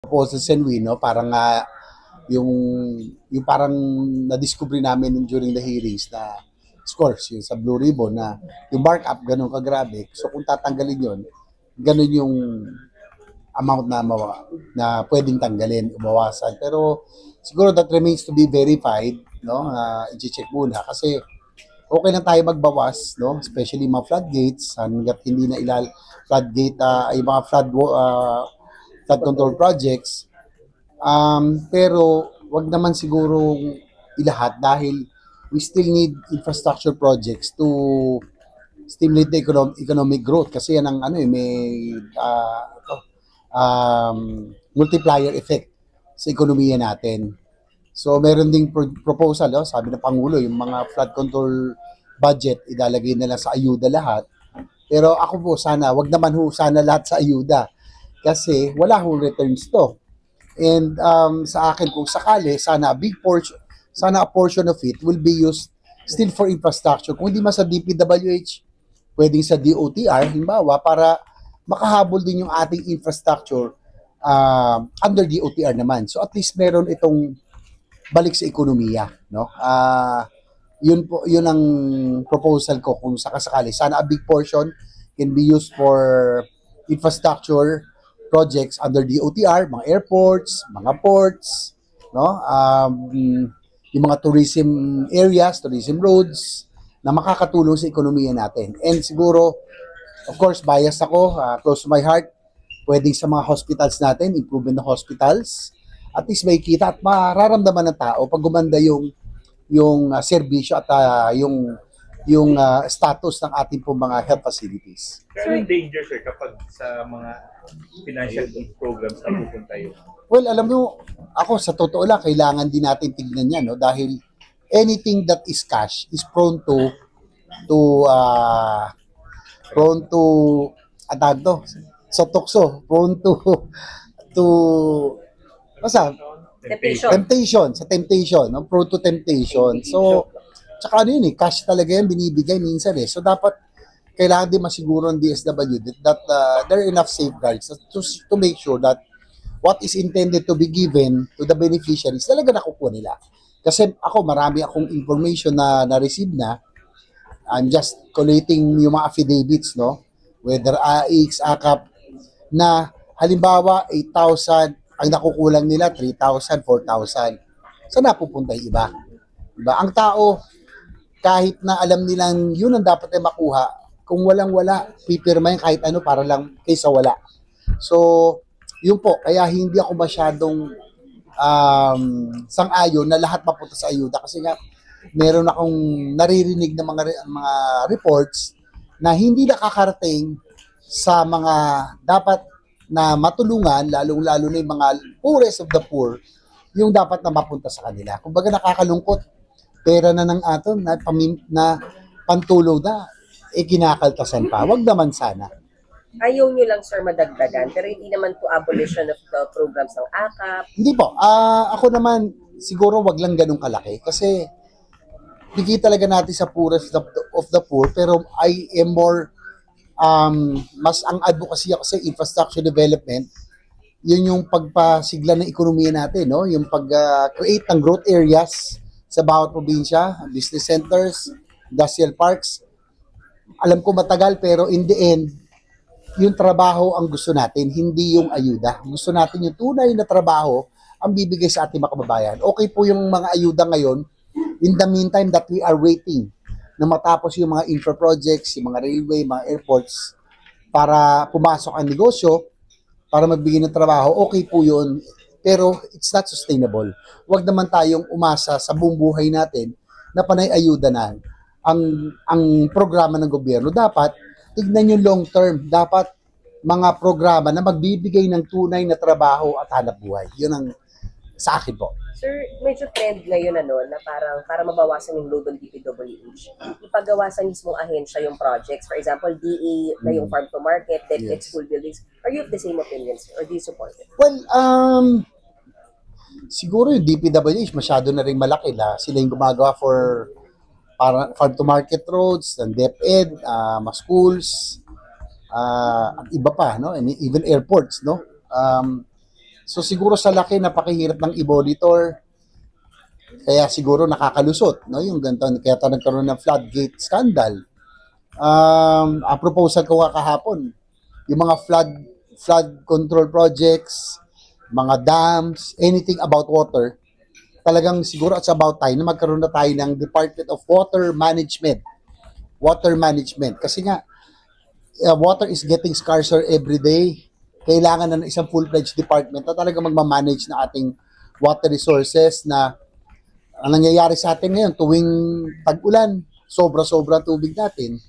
Proposals and win, no? Parang yung yung parang na-discover namin during the hearings na scores yung sa Blue Ribbon na yung markup ganun kagrabe. So kung tatanggalin yon, ganun yung amount na pwedeng tanggalin, bawasan. Pero siguro that remains to be verified, no? I-check muna kasi okay na tayo magbawas, no? Especially mga floodgates, hanggat hindi na floodgate ay mga flood control projects. Pero wag naman siguro ilahat dahil we still need infrastructure projects to stimulate the economic growth kasi yan ang may multiplier effect sa ekonomiya natin. So meron ding proposal, sabi ng Pangulo, yung mga flood control budget idalagay na lang sa ayuda lahat. Pero ako po sana, wag naman sana lahat sa ayuda kasi wala hong returns to. And sa akin kung sakali, sana a portion of it will be used still for infrastructure. Kung hindi man sa DPWH, pwedeng sa DOTR, halimbawa, para makahabol din yung ating infrastructure under DOTR naman. So at least meron itong balik sa ekonomiya, no? Yun ang proposal ko kung sakasakali. Sana a big portion can be used for infrastructure projects under DOTR, mga airports, mga ports, no? Yung mga tourism areas, tourism roads na makakatulong sa ekonomiya natin. And siguro, of course, bias ako, close to my heart, pwedeng sa mga hospitals natin, improvement ng hospitals, at least may kita at mararamdaman ng tao pag gumanda yung serbisyo at status ng ating pong mga health facilities. Pero yung danger, sir, kapag sa mga financial aid programs na pupunta yun? Well, alam mo, ako sa totoo lang, kailangan din natin tignan yan, no? Dahil anything that is cash is prone to sa tukso, prone to temptation, no? Prone to temptation. So, tsaka cash talaga yan binibigay minsan eh. So, dapat kailangan din masiguro ng DSWD that there are enough safeguards to make sure that what is intended to be given to the beneficiaries talaga nakukuha nila. Kasi ako, marami akong information na na-receive na. I'm just collating yung mga affidavits, no? Whether AIX, AKAP, na halimbawa 8,000, ang nakukulang nila 3,000, 4,000. Saan napupunta yung iba? Diba? Ang tao, kahit na alam nilang yun ang dapat ay makuha, kung walang-wala, pipirma yung kahit ano para lang kaysa wala. So, yun po, kaya hindi ako masyadong sang-ayon na lahat mapunta sa ayuda kasi nga meron akong naririnig na mga reports na hindi nakakarating sa mga dapat na matulungan, lalong-lalo na yung mga poorest of the poor, yung dapat na mapunta sa kanila. Kumbaga nakakalungkot, pera na ng aton na pantulog na, kinakaltasan pa. Wag naman sana. Ayaw nyo lang, sir, madagdagan, pero hindi naman po abolition of the programs ng AKAP. Hindi po. Ako naman, siguro wag lang ganun kalaki. Kasi, bigay talaga natin sa poorest of the poor, pero I am more, mas ang advocacy ako sa infrastructure development, yun yung pagpasigla ng ekonomiya natin, no? Yung pag-create ng growth areas sa bawat probinsya, business centers, industrial parks. Alam ko matagal, pero in the end, yung trabaho ang gusto natin, hindi yung ayuda. Gusto natin yung tunay na trabaho ang bibigay sa ating mga kababayan. Okay po yung mga ayuda ngayon, in the meantime that we are waiting na matapos yung mga infra projects, yung mga railway, mga airports, para pumasok ang negosyo, para magbigay ng trabaho, okay po yun. Pero it's not sustainable. Huwag naman tayong umasa sa buong buhay natin na panay ayuda na ang programa ng gobyerno. Dapat tignan yung long term. Dapat mga programa na magbibigay ng tunay na trabaho at hanap buhay. Yun ang sa akin po. Sir, medyo trend ngayon na parang para mabawasan yung load on DPWH. Ipagawa sa mismong ahensya yung projects. For example, DA na yung farm to market, DepEd school buildings. Are you of the same opinion, sir? Or do you support it? Well, siguro yung DPWH masyado na rin malaki na sila yung gumagawa for farm to market roads, ng DepEd, mga schools, at iba pa, no? And even airports, no? So siguro sa laki, napakahirap ng i-monitor, kaya siguro nakakalusot, no? Yung ganito, kaya nagkaroon ng floodgate scandal. Ang proposal ko nga kahapon, yung mga flood control projects, mga dams, anything about water, talagang siguro it's about time na magkaroon na tayo ng Department of Water Management. Water Management. Kasi nga, water is getting scarcer every day. Kailangan na ng isang full-fledged department na talaga magmamanage na ating water resources na ang nangyayari sa atin ngayon, tuwing tag-ulan, sobra-sobra tubig natin.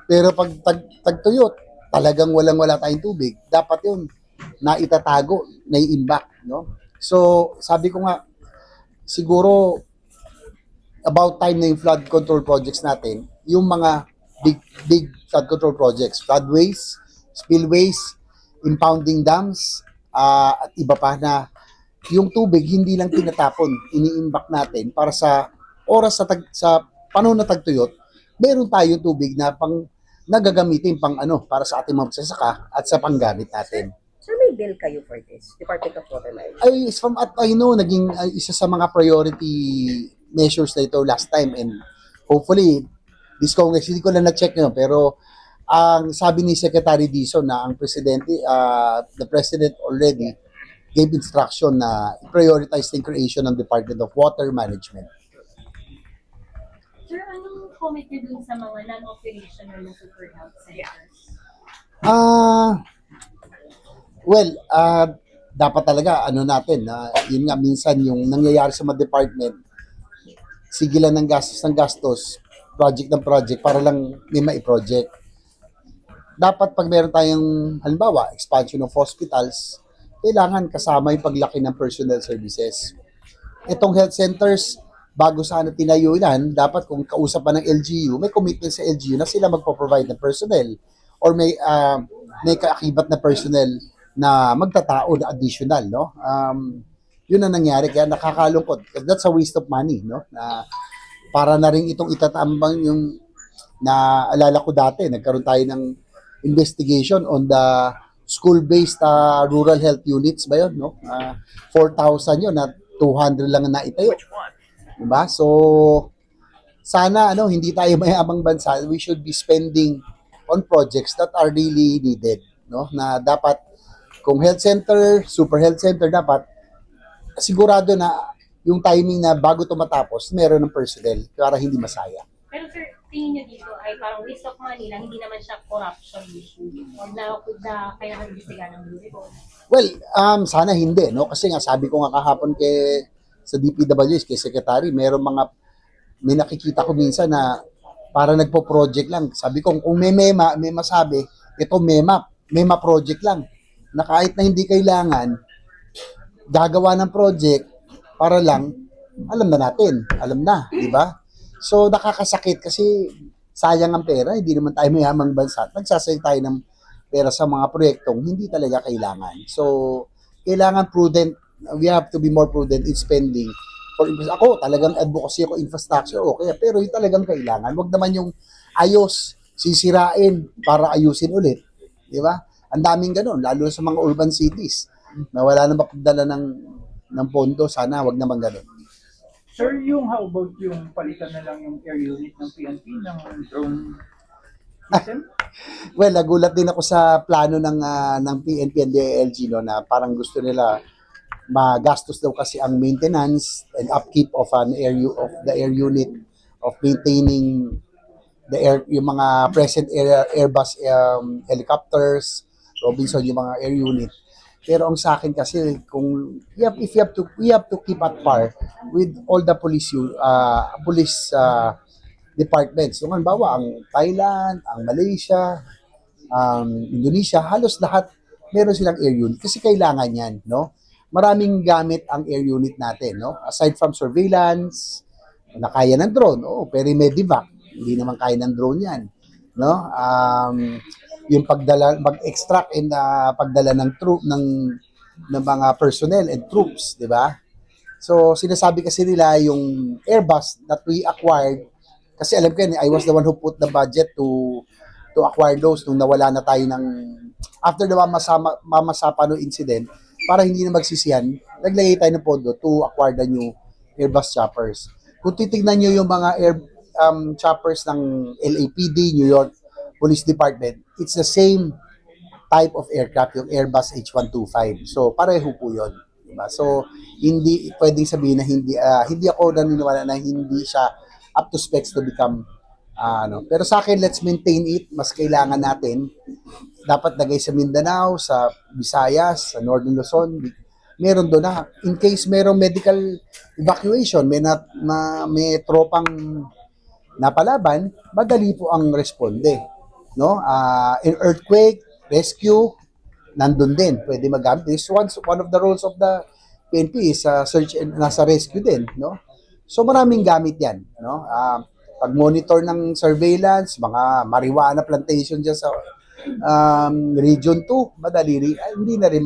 Pero pag tagtuyot, talagang walang-wala tayong tubig. Dapat yun, naitatago, nai-imbak. No? So, sabi ko nga, siguro, about time na yung flood control projects natin, yung mga big flood control projects, floodways, spillways, impounding dams, at iba pa na yung tubig hindi lang tinatapon, iniimbak natin para sa oras sa panahon na tagtuyot, meron tayong tubig na nagagamitin para sa ating mga magsasaka at sa panggamit natin. Sir, may bill kayo for this? Department of Water Management? From at I know, naging isa sa mga priority measures na ito last time, and hopefully, this Congress, hindi ko lang na-check nyo, pero ang sabi ni Secretary Dizon na ang presidente, the president already gave instruction na prioritize the creation ng Department of Water Management. Sir, anong comment niyo dun sa mga non-operational na super health centers? Dapat talaga, natin, yun nga, minsan yung nangyayari sa mga department, sigilan ng gastos, project ng project, para lang may mai-project. Dapat pag meron tayong, halimbawa, expansion of hospitals, kailangan kasama yung paglaki ng personnel services. Itong health centers, bago sana tinayo yan, dapat kung kausap pa ng LGU, may commitment sa LGU na sila magpo-provide ng personnel or may kaakibat na personnel na magtatao na additional, no? Yun ang nangyari, kaya nakakalungkot. That's a waste of money, no? Na para na rin itong itatambang yung naalala ko dati, nagkaroon tayo ng investigation on the school-based rural health units ba yun, no? 4,000 yun, na 200 lang na itayo. Diba? So, sana hindi tayo mayamang bansa. We should be spending on projects that are really needed, no? Na dapat, kung health center, super health center, dapat sigurado na yung timing na bago tumatapos, meron ng personnel para hindi masaya. Pero sir, tingin nyo dito ay parang waste of money lang, hindi naman siya corruption issue. O na kaya nag-istiga ng Bureau. Well, sana hindi, no? Kasi nga sabi ko nga kahapon sa DPWH, kay Secretary, may nakikita ko minsan na para nagpo-project lang. Sabi ko, kung may masabi, ito mema project lang. Na kahit na hindi kailangan, gagawa ng project para lang, alam na, di ba? So, nakakasakit kasi sayang ang pera, hindi naman tayo mayamang bansa. Nagsasayang tayo ng pera sa mga proyektong hindi talaga kailangan. So, kailangan prudent. We have to be more prudent in spending. Ako, talagang advocacy ako, infrastructure, okay. Pero yung talagang kailangan. Huwag naman yung ayos, sisirain para ayusin ulit. Di ba? Ang daming ganun, lalo sa mga urban cities na wala na mapagdala ng pondo. Sana, huwag naman ganun. Sir, how about yung palitan na lang yung air unit ng PNP ng drone system? Well, nagulat din ako sa plano ng PNP and DILG, no, na parang gusto nila magastos daw kasi ang maintenance and upkeep of the air unit, of maintaining yung mga present Airbus helicopters, Robinson, yung mga air unit. Pero ang sa akin kasi, kung we have to keep at par with all the police departments. So, halimbawa, ang Thailand, ang Malaysia, Indonesia, halos lahat meron silang air unit kasi kailangan yan, no? Maraming gamit ang air unit natin, no? Aside from surveillance, na kaya ng drone, pero medivac, hindi naman kaya ng drone yan, no? Yung mag-extract and pagdala ng mga personnel and troops, di ba? So, sinasabi kasi nila yung Airbus that we acquired, kasi alam ko I was the one who put the budget to acquire those nung nawala na tayo after the Mama Sapano incident, para hindi na magsisihan, naglagay tayo ng pondo to acquire the new Airbus choppers. Kung titignan nyo yung mga choppers ng LAPD, New York Police Department, it's the same type of aircraft, yung Airbus H125. So, pareho po yun. Diba? So, hindi pwedeng sabihin na hindi ako naniniwala na hindi siya up to specs to become Pero sa akin, let's maintain it. Mas kailangan natin. Dapat lagay sa Mindanao, sa Visayas, sa Northern Luzon. Meron doon na. In case merong medical evacuation, may tropang napalaban, madali po ang responde. No? In earthquake, rescue, nandun din. Pwede magamit. This one of the roles of the PNP is search and nasa rescue din. No? So maraming gamit yan. No? Pag-monitor ng surveillance, mga marijuana plantation dyan sa Region 2, madali rin. Hindi na rin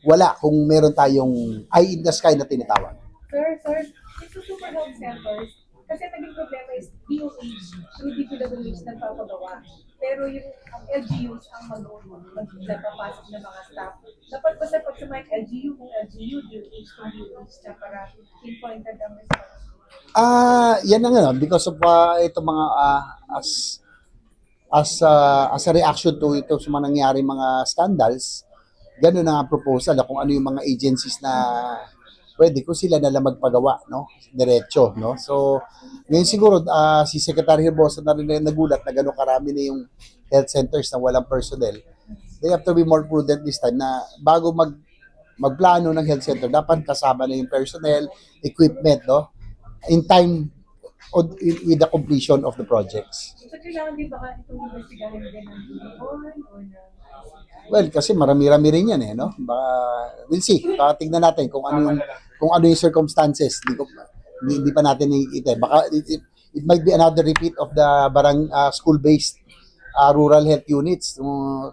wala kung meron tayong eye in the sky na tinatawag. Sir, ito super health centers, kasi naging problema is DOH, through DPWH nagpapagawa. Pero yung LGUs ang magpapasok ng mga staff. Dapat ba sa pag sa mga LGU, kung LGU, DOH, kung DOH na para pinpointed ang response? Yan na nga, because of ito mga as a reaction to ito sa mga nangyari mga scandals, ganun ang proposal kung ano yung mga agencies na pwede ko sila na lang magpagawa, no? Diretso, no? So, ngayon siguro si Secretary Herbosa na rin nagulat na gano'ng karami na yung health centers na walang personnel. They have to be more prudent this time na bago magplano ng health center, dapat kasama na yung personnel, equipment, no? In time with the completion of the projects. So, kailangan din baka itong investigahan din ng Buon or ng ICI? Well, kasi marami-rami rin yan no? Baka, we'll see. Tingnan natin kung ano yung circumstances. Hindi pa natin nakikita. Baka it might be another repeat of the school-based rural health units.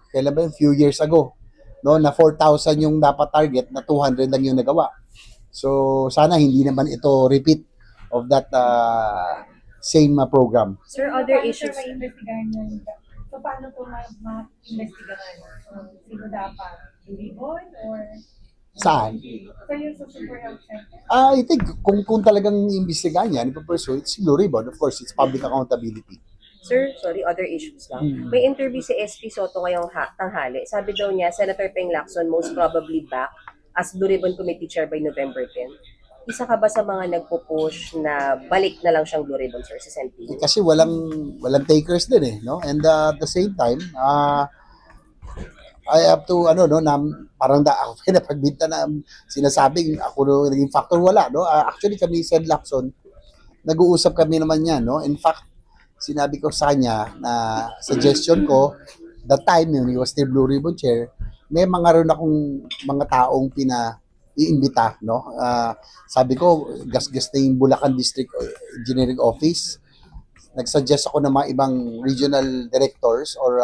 Kailan ba yun? Few years ago. No? Na 4,000 yung dapat target, na 200 lang yung nagawa. So, sana hindi naman ito repeat of that same program. Sir, other issues. Sir, may investigahan yun. So, paano ito ma-investigahan? Sino dapat? Buon or? Saan? So, yung sa super health center? I think kung talagang imbestigahan yan, ipapursue, it's Blue Ribbon. Of course, it's public accountability. Sir, sorry, other issues lang. May interview si SP Soto ngayong tanghali. Sabi daw niya, Senator Peng Lacson most probably back as Blue Ribbon Committee Chair by November 10. Isa ka ba sa mga nagpo-push na balik na lang siyang Blue Ribbon, sir, sa Senate? Kasi walang takers din no? And at the same time, I have to, na parang ako pinapagbinta na sinasabing ako naging factor, wala, no? Actually, kami, Sen. Lacson, nag-uusap kami naman yan, no? In fact, sinabi ko sa kanya na suggestion ko, the time when he was still Blue Ribbon Chair, may mga rin akong mga taong iimbita, no? Sabi ko, gas-gas na yung Bulacan District Engineering Office. Nag-suggest ako ng mga ibang regional directors or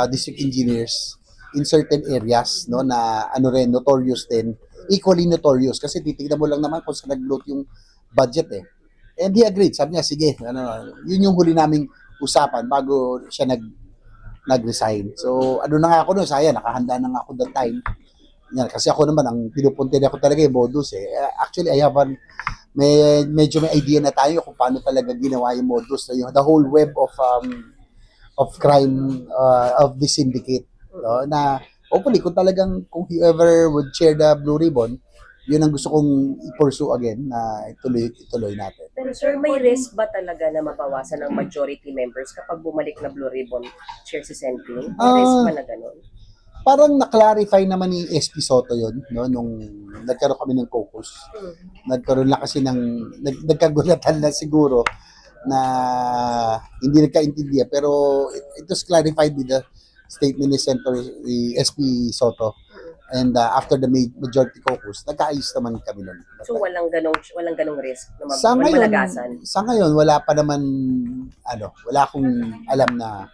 district engineers in certain areas, no, na notorious din, equally notorious kasi titignan mo lang naman kung saan nag-bloat yung budget And he agreed. Sabi niya, sige, yun yung huli naming usapan bago siya nag-resign. So, na nga ako sayang, nakahanda na nga ako that time. Yan, kasi ako naman, ang pinupunti ako talaga yung modus Actually, I have medyo may idea na tayo kung paano talaga ginawa yung modus. The whole web of crime of this syndicate. Na hopefully, kung whoever would share the Blue Ribbon, yun ang gusto kong i-pursue again na ituloy natin. Pero sir, may risk ba talaga na mabawasan ng majority members kapag bumalik na Blue Ribbon Chair si Senate? May risk ba na ganun? Parang na-clarify naman ni SP Soto yun, no, nung nagkaroon kami ng caucus. Nagkaroon lang kasi nagkagulatan na siguro na hindi nagkaintindihan. Pero it was clarified with the statement ni SP Soto. And after the majority caucus, nagkaayos naman kami nun. So walang ganong risk na malagasan? Sa ngayon, wala pa naman, wala akong alam na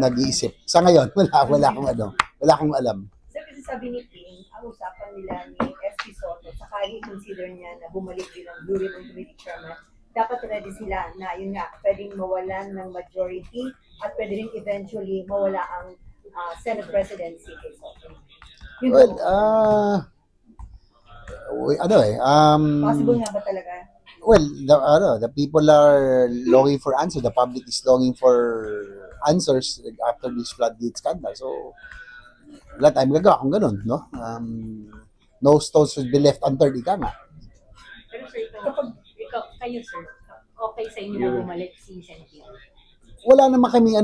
nag-iisip. Sa ngayon, wala akong alam. So, kasi sabi ni Ping, ang usapan nila ni SP Soto, sakali consider niya na bumalik din ang Blue Ribbon Committee Chairman, dapat ready sila na, yun nga, pwedeng mawalan ng majority at pwede rin eventually mawala ang Senate President C.K. Soto? Yun Well, po. Possible nga ba talaga? well, the people are longing for answers. The public is longing for answers after this floodgate scandal. So, wala tayong magagawa kung ganun, no? No stones should be left unturned, ika nga. Pero sir, kayo sir, okay sa inyo na bumalik si Senpi? Wala naman kami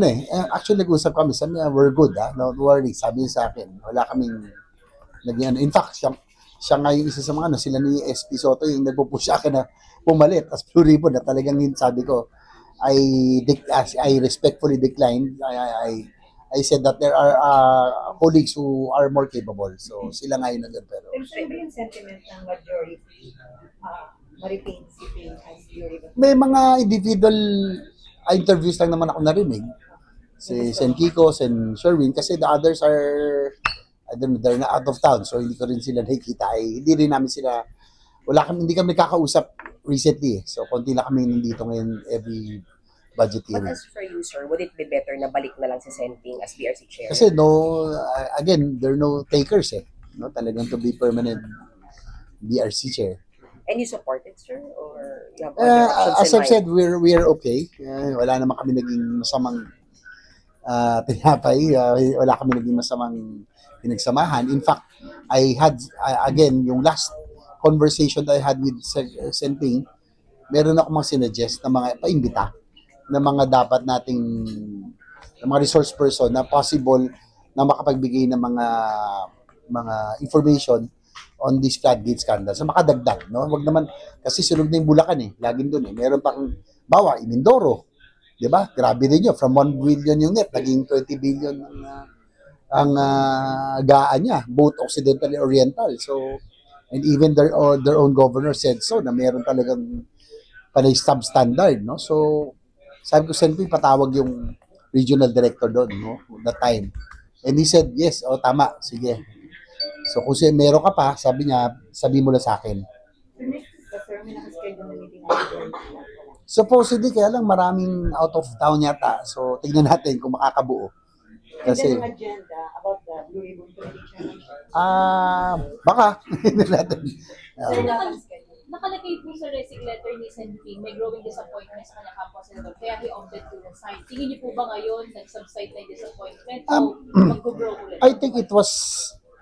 actually nag-usap kami, sabi niya, we're good, don't worry, sabi niya sa akin, wala kaming naging in fact, siya nga yung isa sa mga sila ni SP Soto yung nagpo-push sa akin na pumalit as Blue Ribbon na talagang sabi ko, I respectfully declined, I said that there are colleagues who are more capable, so sila nga yung pero Pero saan ba yung sentiment ng majority? Maritain City as Blue Ribbon? may mga individual interviews lang naman ako narinig. Si Sen Kiko, Sen Sherwin, kasi the others are, I don't know, they're not out of town, so hindi ko rin sila nakikita. Hindi rin namin sila, hindi kami nakakausap recently. So, konti lang kami nandito ngayon every budget But hearing. as for you, sir, would it be better na balik na lang si Senping as BRC chair? Kasi again, there are no takers no, talagang to be permanent BRC chair. And you support it, sir? Or you have other options As in I've mind? said, we're okay. Wala naman kami naging masamang tinapay. Wala kami naging masamang pinagsamahan. In fact, I had, again, yung last conversation that I had with Senping, meron ako mga sinuggest na mga paimbita na mga dapat nating na mga resource person na possible na makapagbigay ng mga information on this floodgate scandal. So makadagdag, no? Wag naman kasi sunog na yung Bulacan laging doon Meron pa bawa Mindoro, 'di ba? Grabe din 'yo, from 1 billion yung net, naging 20 billion ang gaan niya, both occidental and oriental. So and even their own governor said so na meron talagang panay substandard, no? So sabi ko Senpi patawag yung regional director doon, no? That time. And he said, yes, tama, sige. So kung meron ka pa, sabi niya, sabi mo lang sa akin. So next week ba, sir, may nakaschedule na meeting natin? Supposedly, kaya lang maraming out of town yata. So tignan natin kung makakabuo. And Kasi, then yung agenda about the Blue Ribbon Committee Chairmanship. baka. Tignan natin. Sir, nakalagay po sa resignation letter ni Senping, may growing disappointment sa kanyang kapwa senador, kaya he opted to resign. Tingin niyo po ba ngayon, nag-subside na yung disappointment o mag-grow ulit? I think it was,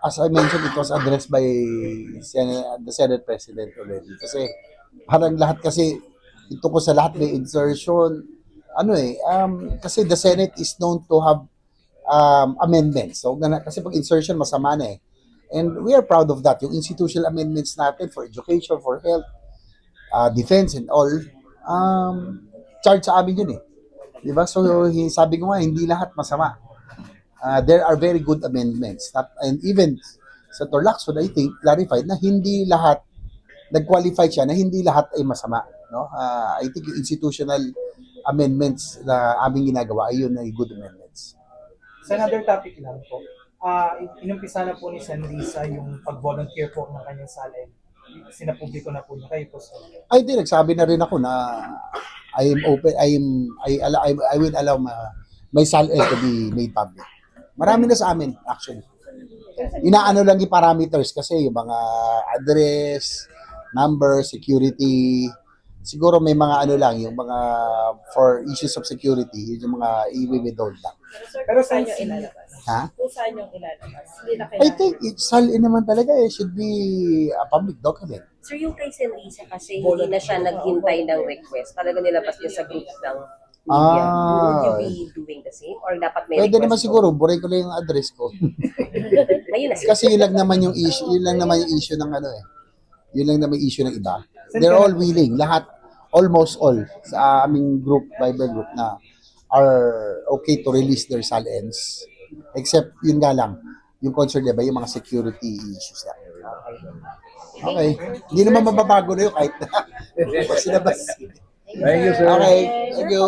as I mentioned, it was addressed by the Senate President already. Kasi parang lahat kasi, ito ko sa lahat may insertion. Kasi the Senate is known to have amendments. So, kasi pag insertion, masama na And we are proud of that. Yung institutional amendments natin for education, for health, defense and all, charge sa amin yun Diba? So, sabi ko nga, hindi lahat masama. There are very good amendments. And even sa Lacson, I think, clarified na hindi lahat, nag-qualify siya na hindi lahat ay masama. No? I think yung institutional amendments na aming ginagawa ay yun ay good amendments. Sa another topic lang po, inumpisa na po ni Sen. Risa yung pag-volunteer po ng kanyang salin. Sinapubliko na po niya kayo po. Ay, di, nagsabi na rin ako na I am open, I will allow my salary to be made public. Marami na sa amin, actually. Inaano lang yung parameters kasi yung mga address, number, security, siguro may mga yung mga for issues of security, yung mga i-withhold lang. Pero saan yung ilalabas? Ha? Kung saan yung ilalabas? Hindi na I think salin naman talaga should be a public document. Sir, yung kay Senrisa kasi hindi na siya naghintay ng request. Talaga nilabas niya sa group ng media. Would you be doing the same? Or dapat may Pwede request naman po? siguro, buray ko lang yung address ko. Ngayon na sir. Kasi yun lang naman yung issue, yun lang naman yung issue ng Yun lang naman yung issue ng iba. They're all willing, lahat, almost all sa aming group, Bible group na are okay to release their salins. Except, yun nga lang, yung concern diba, yung mga security issues lang. Okay. Hindi naman mababago na yun kahit na. Sinabas. Thank you, sir. Okay. Thank you.